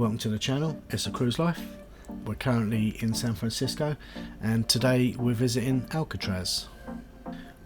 Welcome to the channel, it's a cruise life. We're currently in San Francisco and today we're visiting Alcatraz.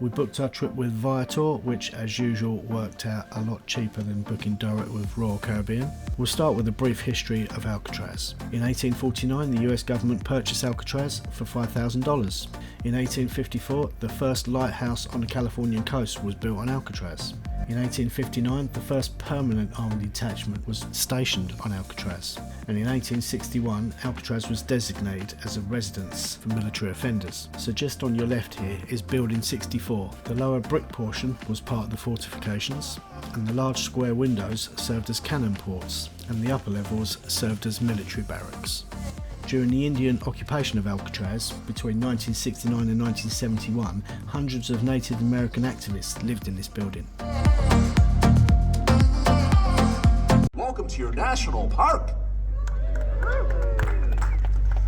We booked our trip with Viator, which as usual worked out a lot cheaper than booking direct with Royal Caribbean. We'll start with a brief history of Alcatraz. In 1849 the US government purchased Alcatraz for $5,000. In 1854 the first lighthouse on the Californian coast was built on Alcatraz. In 1859 the first permanent army detachment was stationed on Alcatraz, and in 1861 Alcatraz was designated as a residence for military offenders. So just on your left here is Building 64. The lower brick portion was part of the fortifications, and the large square windows served as cannon ports, and the upper levels served as military barracks. During the Indian occupation of Alcatraz between 1969 and 1971, hundreds of Native American activists lived in this building. Welcome to your national park.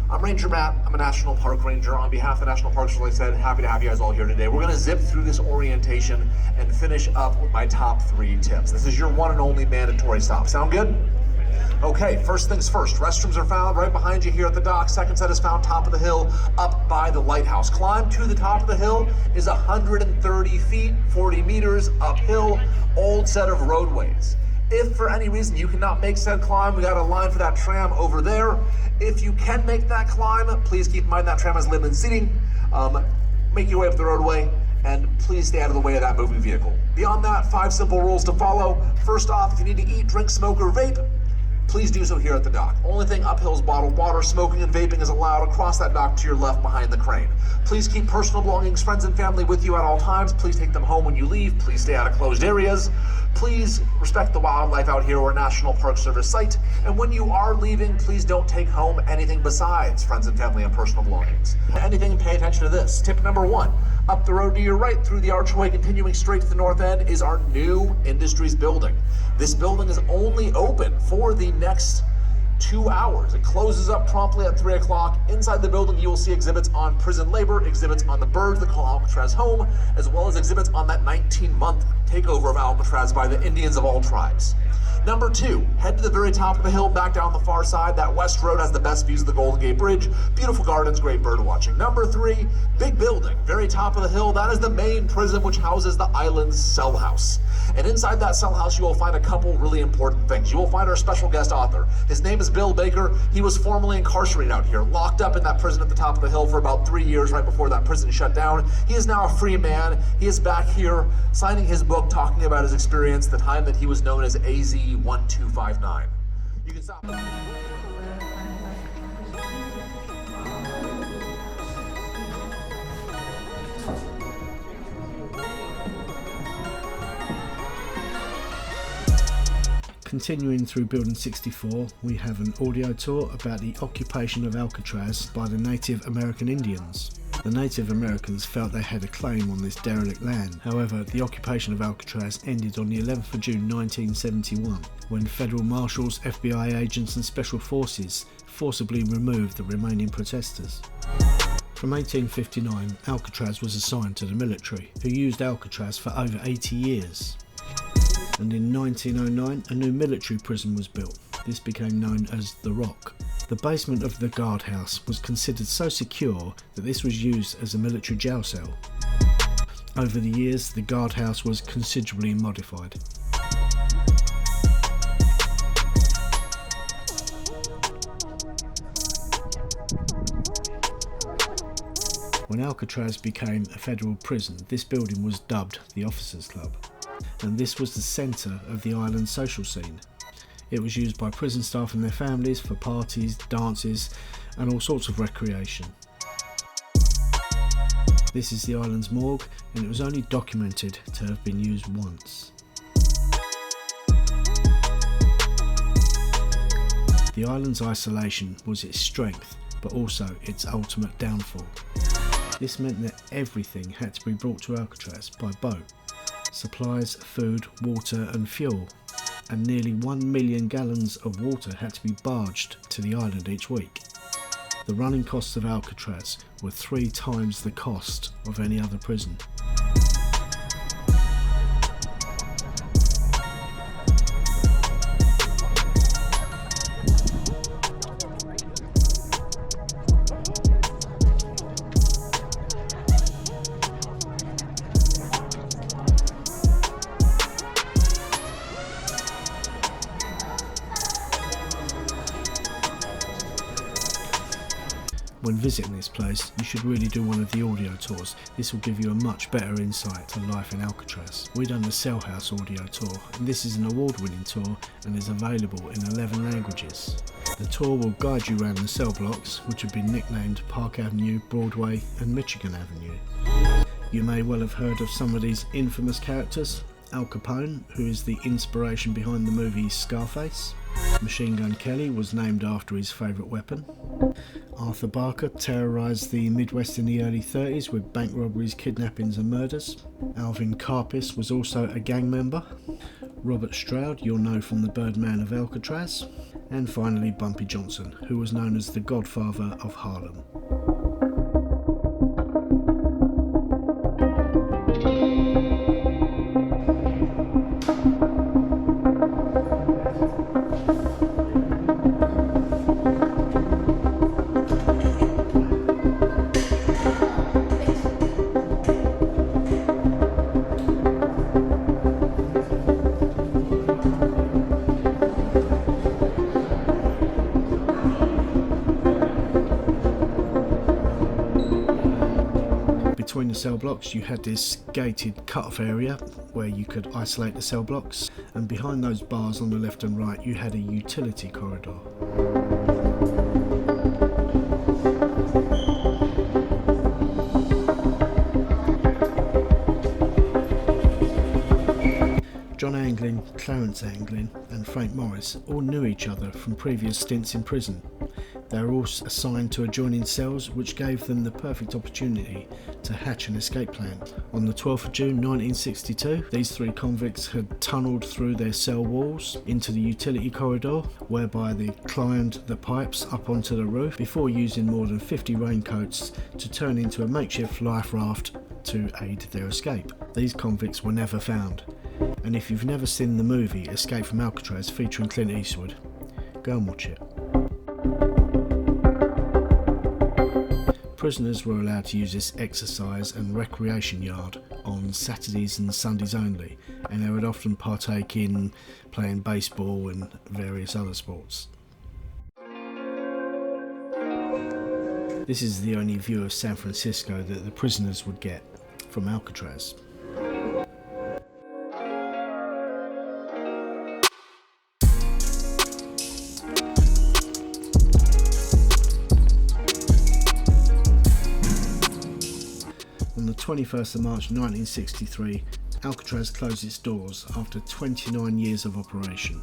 I'm Ranger Matt. I'm a National Park Ranger. On behalf of National Parks, as I said, happy to have you guys all here today. We're going to zip through this orientation and finish up with my top 3 tips. This is your one and only mandatory stop. Sound good? Okay, first things first. Restrooms are found right behind you here at the dock. Second set is found top of the hill up by the lighthouse. Climb to the top of the hill is 130 feet, 40 meters uphill, old set of roadways. If for any reason you cannot make said climb, we got a line for that tram over there. If you can make that climb, please keep in mind that tram has limited seating. Make your way up the roadway and please stay out of the way of that moving vehicle. Beyond that, 5 simple rules to follow. First off, if you need to eat, drink, smoke, or vape, please do so here at the dock. Only thing uphill is bottled water. Smoking and vaping is allowed across that dock to your left behind the crane. Please keep personal belongings, friends and family with you at all times. Please take them home when you leave. Please stay out of closed areas. Please respect the wildlife out here. We're a National Park Service site. And when you are leaving, please don't take home anything besides friends and family and personal belongings. Anything, pay attention to this. Tip number 1. Up the road to your right through the archway, continuing straight to the north end, is our new Industries building. This building is only open for the next 2 hours. It closes up promptly at 3 o'clock. Inside the building, you will see exhibits on prison labor, exhibits on the birds that call Alcatraz home, as well as exhibits on that 19-month takeover of Alcatraz by the Indians of all tribes. Number 2, head to the very top of the hill, back down the far side. That west road has the best views of the Golden Gate Bridge. Beautiful gardens, great bird watching. Number 3, big building, very top of the hill. That is the main prison, which houses the island's cell house. And inside that cell house, you will find a couple really important things. You will find our special guest author. His name is Bill Baker. He was formerly incarcerated out here, locked up in that prison at the top of the hill for about 3 years right before that prison shut down. He is now a free man. He is back here signing his book, talking about his experience, the time that he was known as AZ-1259. You can stop. Continuing through Building 64, we have an audio tour about the occupation of Alcatraz by the Native American Indians. The Native Americans felt they had a claim on this derelict land. However, the occupation of Alcatraz ended on the 11th of June 1971, when federal marshals, FBI agents and special forces forcibly removed the remaining protesters. From 1859, Alcatraz was assigned to the military, who used Alcatraz for over 80 years. And in 1909 a new military prison was built. This became known as the Rock. The basement of the guardhouse was considered so secure that this was used as a military jail cell. Over the years the guardhouse was considerably modified. When Alcatraz became a federal prison, this building was dubbed the Officers Club, and this was the centre of the island's social scene. It was used by prison staff and their families for parties, dances and all sorts of recreation. This is the island's morgue, and it was only documented to have been used once. The island's isolation was its strength, but also its ultimate downfall. This meant that everything had to be brought to Alcatraz by boat. Supplies, food, water and fuel, and nearly 1 million gallons of water had to be barged to the island each week. The running costs of Alcatraz were 3 times the cost of any other prison. When visiting this place, you should really do one of the audio tours. This will give you a much better insight to life in Alcatraz. We've done the Cell House audio tour, and this is an award-winning tour and is available in 11 languages. The tour will guide you around the cell blocks, which have been nicknamed Park Avenue, Broadway and Michigan Avenue. You may well have heard of some of these infamous characters. Al Capone, who is the inspiration behind the movie Scarface. Machine Gun Kelly was named after his favourite weapon. Arthur Barker terrorised the Midwest in the early 30s with bank robberies, kidnappings and murders. Alvin Karpis was also a gang member. Robert Stroud, you'll know from the Birdman of Alcatraz. And finally Bumpy Johnson, who was known as the Godfather of Harlem. Between the cell blocks you had this gated cut-off area where you could isolate the cell blocks, and behind those bars on the left and right you had a utility corridor. John Anglin, Clarence Anglin and Frank Morris all knew each other from previous stints in prison. They were all assigned to adjoining cells, which gave them the perfect opportunity to hatch an escape plan. On the 12th of June 1962, these three convicts had tunnelled through their cell walls into the utility corridor, whereby they climbed the pipes up onto the roof before using more than 50 raincoats to turn into a makeshift life raft to aid their escape. These convicts were never found, and if you've never seen the movie Escape from Alcatraz featuring Clint Eastwood, go and watch it. Prisoners were allowed to use this exercise and recreation yard on Saturdays and Sundays only, and they would often partake in playing baseball and various other sports. This is the only view of San Francisco that the prisoners would get from Alcatraz. On the 21st of March 1963, Alcatraz closed its doors after 29 years of operation,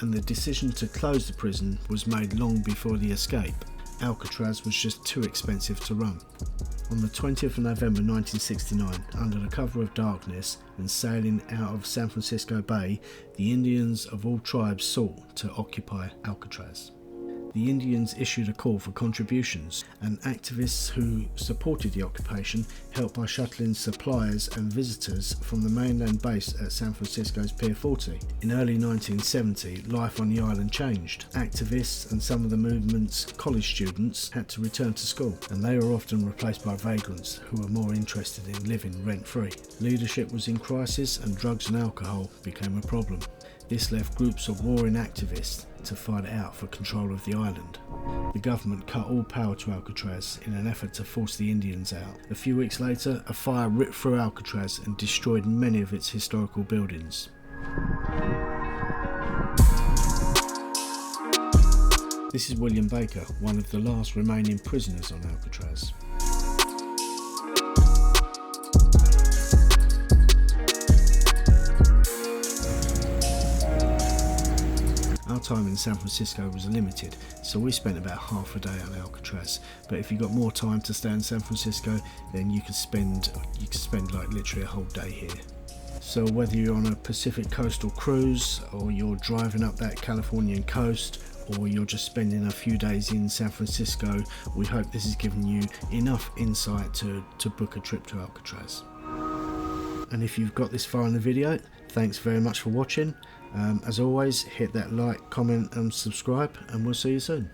and the decision to close the prison was made long before the escape. Alcatraz was just too expensive to run. On the 20th of November 1969, under the cover of darkness and sailing out of San Francisco Bay, the Indians of all tribes sought to occupy Alcatraz. The Indians issued a call for contributions, and activists who supported the occupation helped by shuttling supplies and visitors from the mainland base at San Francisco's Pier 40. In early 1970, life on the island changed. Activists and some of the movement's college students had to return to school, and they were often replaced by vagrants who were more interested in living rent-free. Leadership was in crisis, and drugs and alcohol became a problem. This left groups of warring activists to fight it out for control of the island. The government cut all power to Alcatraz in an effort to force the Indians out. A few weeks later, a fire ripped through Alcatraz and destroyed many of its historical buildings. This is William Baker, one of the last remaining prisoners on Alcatraz. Our time in San Francisco was limited, so we spent about half a day on Alcatraz. But if you got more time to stay in San Francisco, then you could spend like literally a whole day here. So whether you're on a Pacific coastal cruise, or you're driving up that Californian coast, or you're just spending a few days in San Francisco, we hope this has given you enough insight to book a trip to Alcatraz. And if you've got this far in the video, thanks very much for watching. As always, hit that like, comment and subscribe, and we'll see you soon.